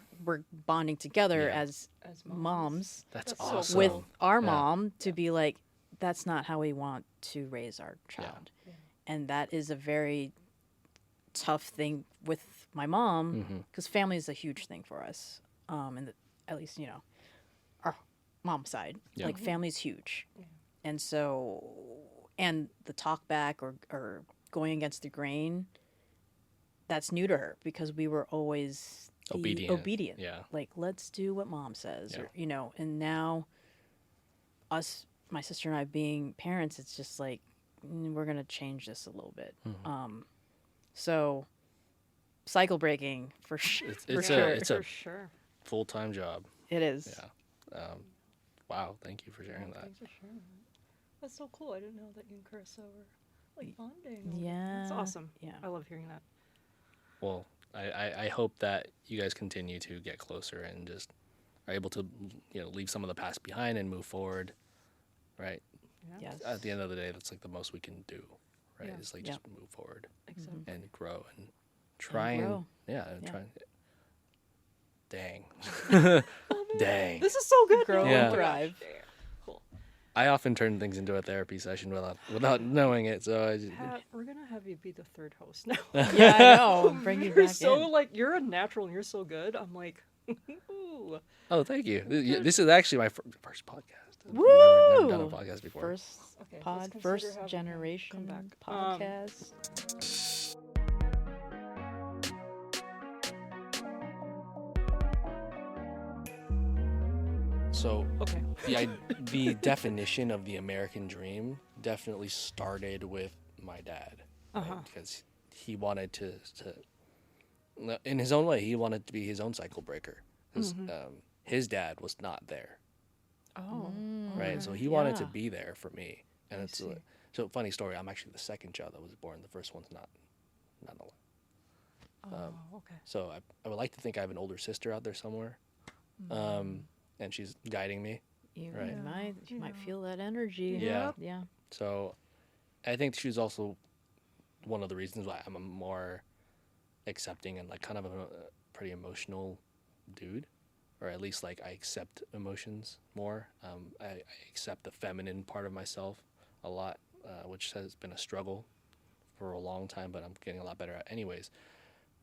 bonding together Yeah. as moms That's so awesome. with cool. our mom to be like, that's not how we want to raise our child, and that is a very tough thing with my mom because family is a huge thing for us. And at least our mom's side, Yeah. like family's huge, and so and the talk back or going against the grain, that's new to her because we were always obedient. Yeah. Like, let's do what mom says, or, and now my sister and I being parents, it's just like, we're going to change this a little bit. So cycle breaking for sure. It's For a sure. full-time job. It is. Yeah. Wow. Thank you for sharing that. Thanks for sharing that. That's so cool. I didn't know that you and Carissa were like bonding. Yeah. That's awesome. Yeah. I love hearing that. Well, I hope that you guys continue to get closer and just are able to leave some of the past behind and move forward, right? Yes. at the end of the day, that's like the most we can do, right? Yeah. It's like Yeah. just move forward Exactly. and grow and try and, grow. yeah, and Yeah. try. Dang, dang. This is so good. Grow now. and Oh my gosh. thrive. Yeah. Cool. I often turn things into a therapy session without knowing it. So I just, Pat, we're gonna have you be the third host now. Yeah, I know. Bring you You're back so in. like you're a natural and you're so good. I'm like, ooh. oh, thank you. This is actually my first podcast. I've Woo! never done a podcast before. First Okay, let's pod, consider first having him generation come back. podcast. So Okay. the definition of the American dream definitely started with my dad, right? Uh-huh. Because he wanted to, in his own way, he wanted to be his own cycle breaker. Because his dad was not there, Oh. right? So alright. he wanted to Yeah. be there for me, and I it's see. so funny story. I'm actually the second child that was born. The first one's not alive. Oh, okay. So I would like to think I have an older sister out there somewhere, and she's guiding me. You Right. might feel that energy. Yeah. Yeah. So I think she's also one of the reasons why I'm a more accepting and like kind of a pretty emotional dude, or at least like I accept emotions more. I accept the feminine part of myself a lot, which has been a struggle for a long time, but I'm getting a lot better at. Anyways,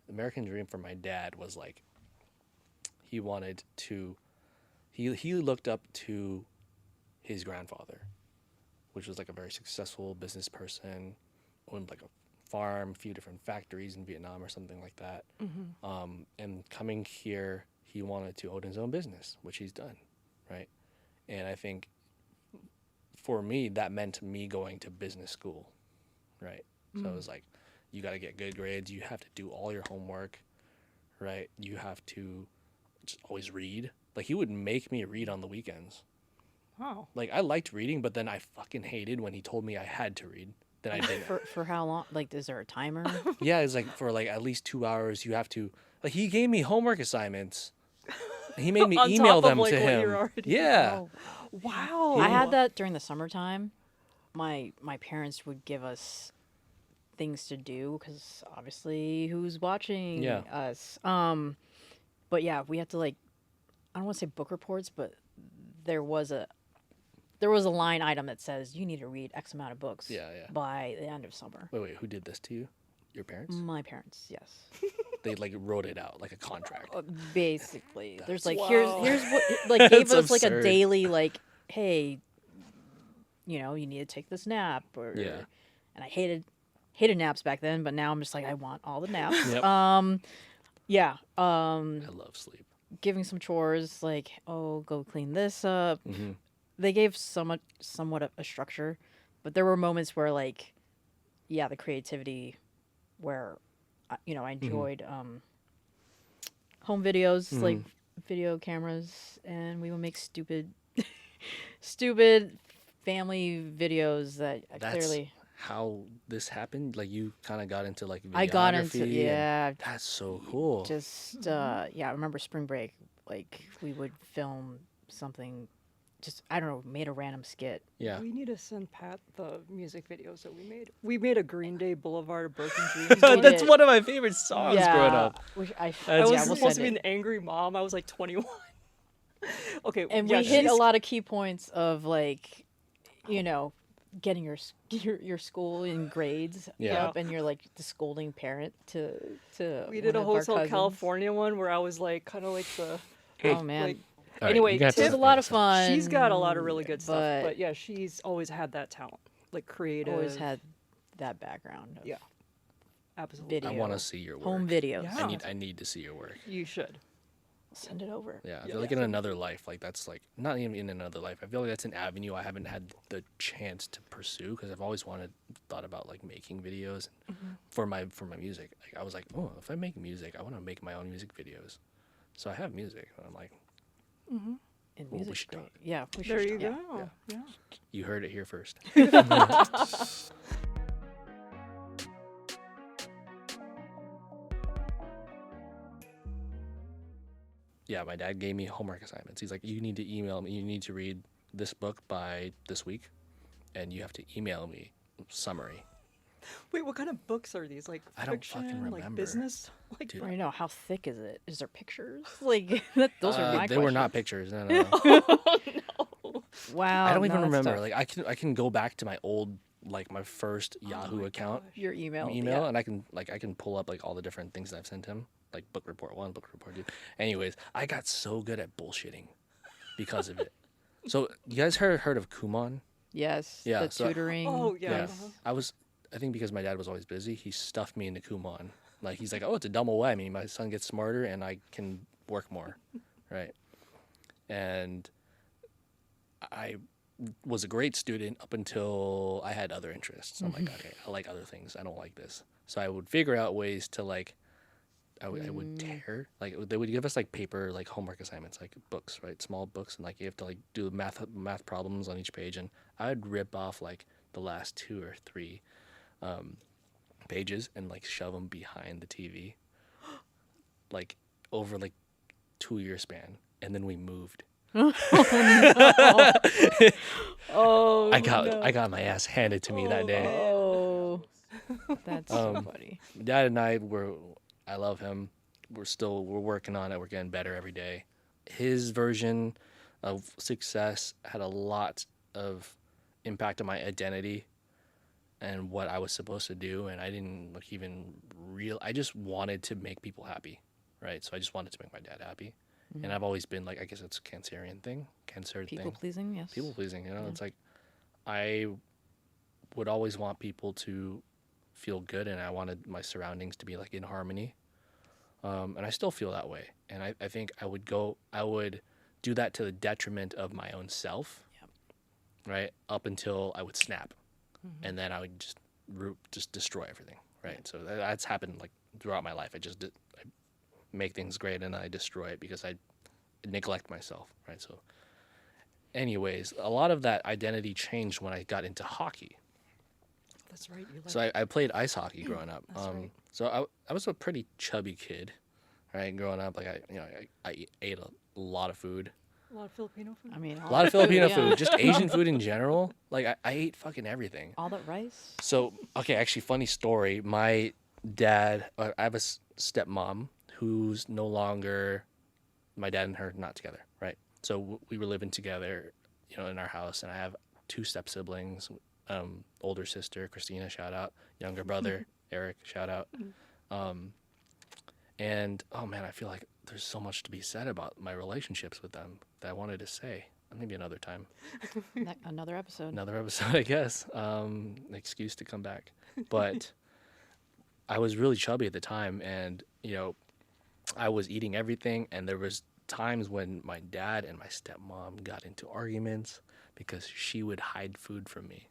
the American dream for my dad was like he wanted to. He looked up to his grandfather, which was like a very successful business person, owned like a farm, a few different factories in Vietnam or something like that. And coming here, he wanted to own his own business, which he's done, right? And I think for me, that meant me going to business school, right? So it was like, you got to get good grades. You have to do all your homework, right? You have to just always read. Like, he would make me read on the weekends. Wow. Like, I liked reading, but then I fucking hated when he told me I had to read. Then I didn't. For how long? Like, is there a timer? Yeah, it's like for like at least 2 hours, you have to. Like, he gave me homework assignments. He made me On email top of, them like, to what him. you're already- Yeah. Oh, Wow. I had that during the summertime. My parents would give us things to do because obviously who's watching Yeah. us. But yeah, we had to like, I don't want to say book reports, but there was a line item that says you need to read X amount of books Yeah, yeah. by the end of summer. Wait, who did this to you? Your parents? My parents, yes. They like wrote it out like a contract. Basically, there's like Wow. here's what like gave That's us like a absurd. daily like, hey, you know, you need to take this nap or Yeah. and I hated naps back then, but now I'm just like I want all the naps. Yep. Yeah. I love sleep. Giving some chores like, oh, go clean this up. Mm-hmm. They gave somewhat of a structure, but there were moments where like, yeah, the creativity where you know, I enjoyed home videos, like video cameras, and we would make stupid family videos that That's clearly how this happened. Like, you kind of got into like videography. I got into. and Yeah, that's so cool. just yeah. I remember spring break. Like we would film something. Just I don't know, made a random skit. Yeah. We need to send Pat the music videos that we made. We made a Green Day Boulevard of Broken Dreams. We That's did. one of my favorite songs growing up. I I was yeah, we'll supposed to send be it. an angry mom. I was like 21. Okay, And yeah, we hit a she's- lot of key points of like, you know, getting your school in grades Yeah. up, and you're like the scolding parent to. We did one a of our Hotel cousins. California one where I was like kind of like the Oh man, like. All right, Anyway, you got Tiff- it was a lot of fun. She's got a lot of really good stuff, but but yeah, she's always had that talent, like creative. always had that background. Of Yeah. Absolutely. Video. I want to see your work. home videos. Yeah. I need to see your work. You should. Send it over. Yeah, I Yeah. feel like in another life, like that's like not even in another life. I feel like that's an avenue I haven't had the chance to pursue because I've always thought about like making videos for my music. Like I was like, oh, if I make music, I want to make my own music videos. So I have music, and I'm like, And Well, we music's should great. talk. Yeah, we There should you talk. go. Yeah. you heard it here first. Yeah, my dad gave me homework assignments. He's like, you need to email me. You need to read this book by this week. and you have to email me summary. Wait, what kind of books are these? Like I don't fiction, fucking like remember. business? Like Dude, I don't know, how thick is it? Is there pictures? Like, those are my they were not questions. pictures. No. Wow. I don't even no, that's remember. tough. Like I can go back to my old, like my first Yahoo my account gosh. Your email. email, Yeah. and I can pull up like all the different things that I've sent him, like book report 1, book report 2. Anyways, I got so good at bullshitting because of it. So you guys heard of Kumon? Yes. Yeah, The so- tutoring. Oh yeah. Yeah. I think because my dad was always busy, he stuffed me into Kumon. Like he's like, oh, it's a double whammy. My son gets smarter and I can work more, right? And I was a great student up until I had other interests. I'm like, okay, I like other things. I don't like this. So I would figure out ways to like, I would tear, like they would give us like paper, like homework assignments, like books, right? Small books. And like you have to like do math problems on each page. And I would rip off like the last 2 or 3 pages and like shove them behind the TV, like over like 2-year span. And then we moved. Oh. I got my ass handed to me that day. Oh. That's so funny. Dad and I love him. We're working on it. We're getting better every day. His version of success had a lot of impact on my identity and what I was supposed to do. And I didn't I just wanted to make people happy, right? So I just wanted to make my dad happy. And I've always been like, I guess it's a Cancer People thing. pleasing, yes. People pleasing, it's like I would always want people to feel good, and I wanted my surroundings to be like in harmony, and I still feel that way. And I think I would do that to the detriment of my own self, right, up until I would snap, and then I would just destroy everything, right? So that's happened like throughout my life. I make things great and I destroy it because I neglect myself, right? So anyways, a lot of that identity changed when I got into hockey. That's right. You like So I played ice hockey growing up. That's right. So I was a pretty chubby kid, right? Growing up, like I ate a lot of food, a lot of Filipino food. I mean, a lot of Filipino yeah. food, just Asian food in general. Like I ate fucking everything. All that rice. So okay, actually, funny story. My dad, I have a stepmom who's no longer, my dad and her not together, right? So we were living together, in our house, and I have 2 step siblings, older sister Christina, shout out, younger brother Eric, shout out, and oh man, I feel like there's so much to be said about my relationships with them that I wanted to say. Maybe another time, Another episode. I guess. Excuse to come back, but I was really chubby at the time, and I was eating everything, and there was times when my dad and my stepmom got into arguments because she would hide food from me.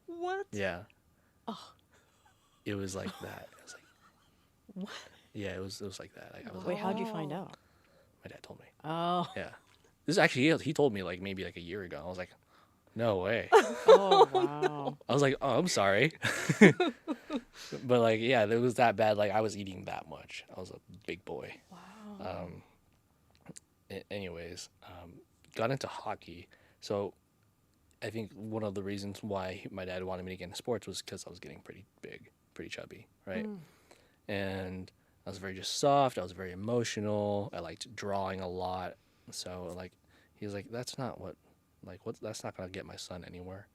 What? Yeah. Oh. It was like that. It was like, What? yeah, it was like that. Like, I was Wait, like, how'd you find out? my dad told me. Oh. Yeah. This is actually, he told me like maybe like a year ago. I was like, no way. Oh, wow. I was like, oh, I'm sorry. But like, yeah, it was that bad. Like I was eating that much. I was a big boy. Wow. Anyways, got into hockey. So I think one of the reasons why my dad wanted me to get into sports was because I was getting pretty big, pretty chubby, right? And I was very just soft. I was very emotional. I liked drawing a lot. So like, he was like, that's not that's not gonna get my son anywhere,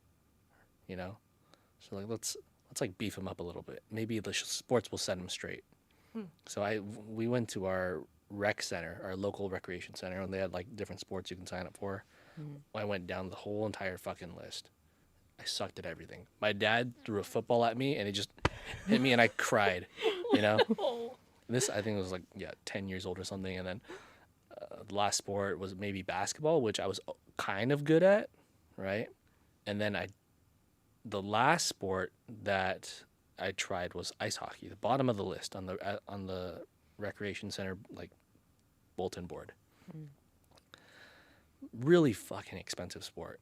So like, let's like beef him up a little bit. Maybe the sports will set him straight. So we went to our rec center, our local recreation center, and they had like different sports you can sign up for. I went down the whole entire fucking list. I sucked at everything. My dad threw a football at me and it just hit me and I cried, This, I think, was like, 10 years old or something. And then the last sport was maybe basketball, which I was kind of good at, right? And then the last sport that I tried was ice hockey, the bottom of the list on the recreation center, like, bulletin board. Really fucking expensive sport.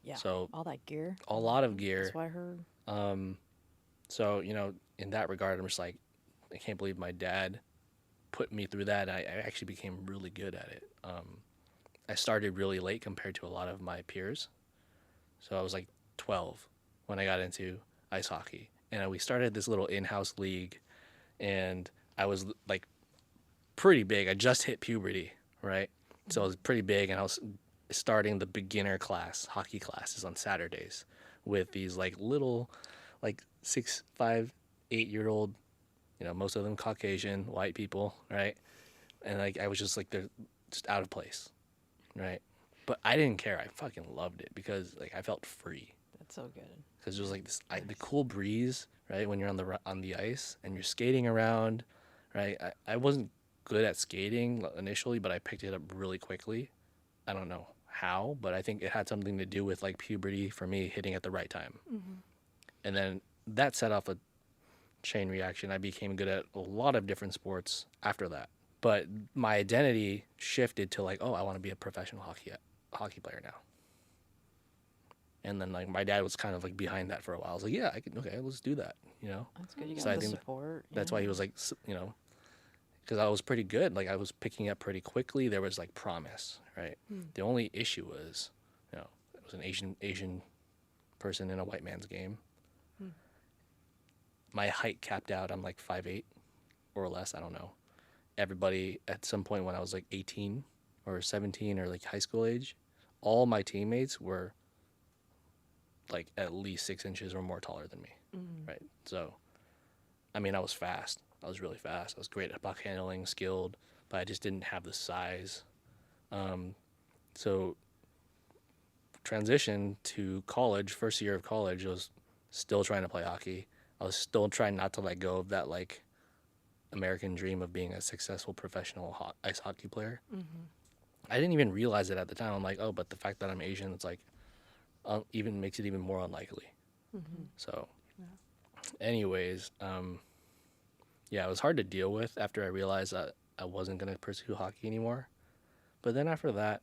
Yeah. So all that gear. a lot of gear. That's what I heard. So, in that regard, I'm just like, I can't believe my dad put me through that. I actually became really good at it. I started really late compared to a lot of my peers. So I was like 12 when I got into ice hockey. And we started this little in-house league, and I was like pretty big. I just hit puberty, right? So I was pretty big, and I was starting the beginner class, hockey classes on Saturdays with these like little, like 6, 5, 8-year-old, most of them Caucasian, white people, right? And like I was just like they're just out of place, right? But I didn't care. I fucking loved it because like I felt free. That's so good. Because it was like this, the cool breeze, right? When you're on the ice and you're skating around, right? I wasn't good at skating initially, but I picked it up really quickly. I don't know how, but I think it had something to do with like puberty for me hitting at the right time. And then that set off a chain reaction. I became good at a lot of different sports after that. But my identity shifted to like, oh, I want to be a professional hockey player now. And then like my dad was kind of like behind that for a while. I was like, yeah, okay, let's do that, That's good. You got So I the think support. That's why he was like, because I was pretty good. Like I was picking up pretty quickly. There was like promise, right? The only issue was, it was an Asian person in a white man's game. My height capped out. I'm like 5'8" or less. I don't know. Everybody at some point when I was like 18 or 17 or like high school age, all my teammates were like at least 6 inches or more taller than me, right? So, I mean, I was fast. I was really fast. I was great at puck handling, skilled, but I just didn't have the size. So, transition to college, first year of college, I was still trying to play hockey. I was still trying not to let go of that like American dream of being a successful professional ice hockey player. I didn't even realize it at the time. I'm like, oh, but the fact that I'm Asian, it's like even makes it even more unlikely. So, anyways, yeah, it was hard to deal with after I realized that I wasn't going to pursue hockey anymore. But then after that,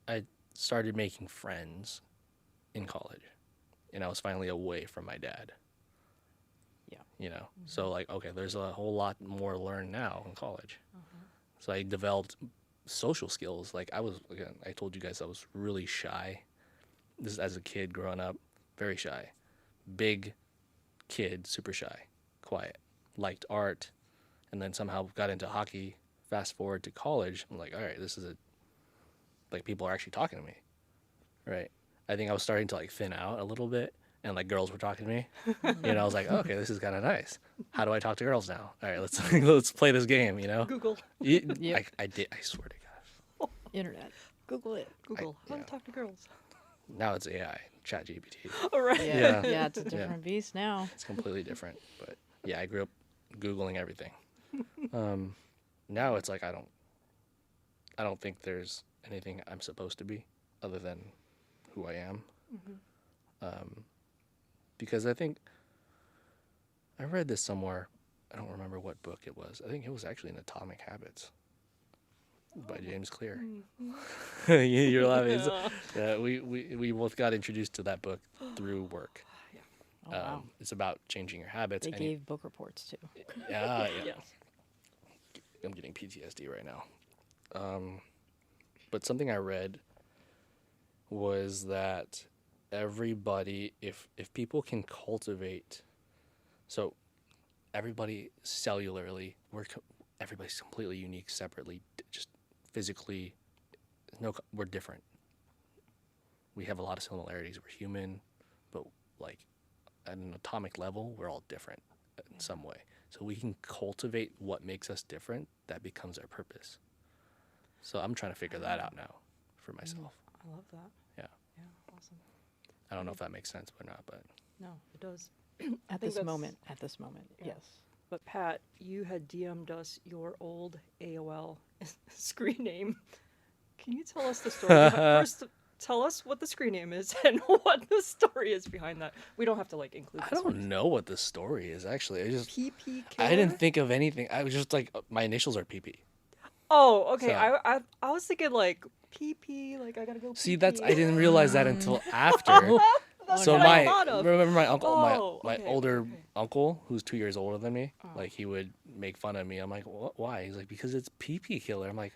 I started making friends in college, and I was finally away from my dad. So like, okay, there's a whole lot more to learn now in college. So I developed social skills. Like I told you guys I was really shy. This is as a kid growing up, very shy. Big kid, super shy, quiet, liked art, and then somehow got into hockey. Fast forward to college, I'm like, all right, this is like people are actually talking to me, right? I think I was starting to like thin out a little bit. And like girls were talking to me, I was like, oh, okay, this is kind of nice. How do I talk to girls now? All right, let's play this game. Google. I did. I swear to God. Internet. Google it. Google. How to talk to girls. Now it's AI, ChatGPT. All right. Yeah. Yeah, it's a different beast now. It's completely different. But yeah, I grew up Googling everything. Now it's like I don't think there's anything I'm supposed to be other than who I am. Because I think I read this somewhere. I don't remember what book it was. I think it was actually in Atomic Habits by James Clear. You're laughing. Yeah, we both got introduced to that book through work. Oh, wow. It's about changing your habits. They gave book reports too. Yeah. Yes. I'm getting PTSD right now. But something I read was that everybody, if people can cultivate, so everybody cellularly, everybody's completely unique, separately, just physically, we're different. We have a lot of similarities. We're human, but like at an atomic level, we're all different in some way. So we can cultivate what makes us different. That becomes our purpose. So I'm trying to figure that out now for myself. I love that. Yeah. Yeah. Awesome. I don't know if that makes sense or not, but No, it does. At think this moment, yeah. yes. But Pat, you had DM'd us your old AOL screen name. Can you tell us the story? First, tell us what the screen name is and what the story is behind that. We don't have to like include. I don't know what the story is actually. PP. I didn't think of anything. I was just like, my initials are PP. Oh, okay. So- I was thinking like PP. Like I gotta go. See, PP. I didn't realize that until after. That's So what I thought of. remember my uncle, Oh, my okay, older okay. uncle, who's 2 years older than me, like he would make fun of me. I'm like, why? He's like, because it's PP killer. I'm like,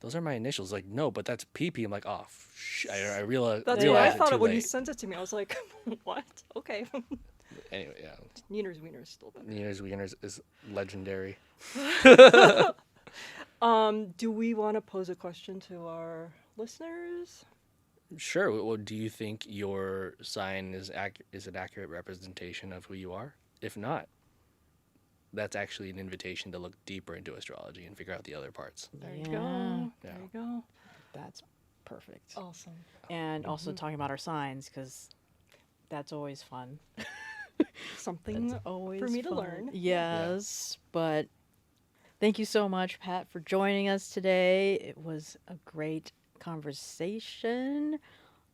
those are my initials. Like, no, but that's PP. I'm like, oh, I realized That's what I it thought too of when you late. sent it to me. I was like, what? Okay. Anyway, yeah. Niener's Wiener is still better. Niener's Wieners is legendary. Do we want to pose a question to our listeners? Sure. Well, do you think your sign is an accurate representation of who you are? If not, that's actually an invitation to look deeper into astrology and figure out the other parts. There you Yeah. go. Yeah. There you go. That's perfect. Awesome. And also talking about our signs, because that's always fun. Something Always for me to fun. learn. Yes, but thank you so much, Pat, for joining us today. It was a great conversation.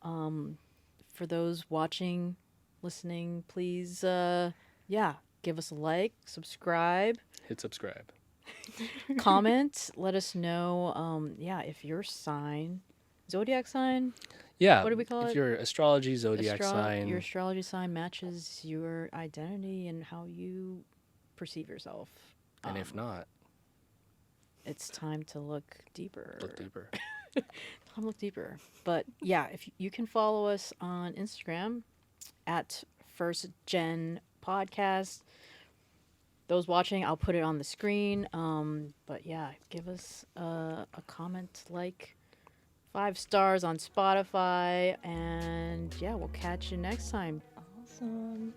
For those watching, listening, please, give us a like, subscribe, Hit subscribe. comment. Let us know, if your zodiac sign, Yeah. What do we call if it? your astrology zodiac sign, your astrology sign matches your identity and how you perceive yourself. and if not, It's time to look deeper. look deeper. Time to look deeper. But yeah, if you can follow us on Instagram at First Gen Podcast. Those watching, I'll put it on the screen. But yeah, give us a comment, 5 stars on Spotify, and yeah, we'll catch you next time. Awesome.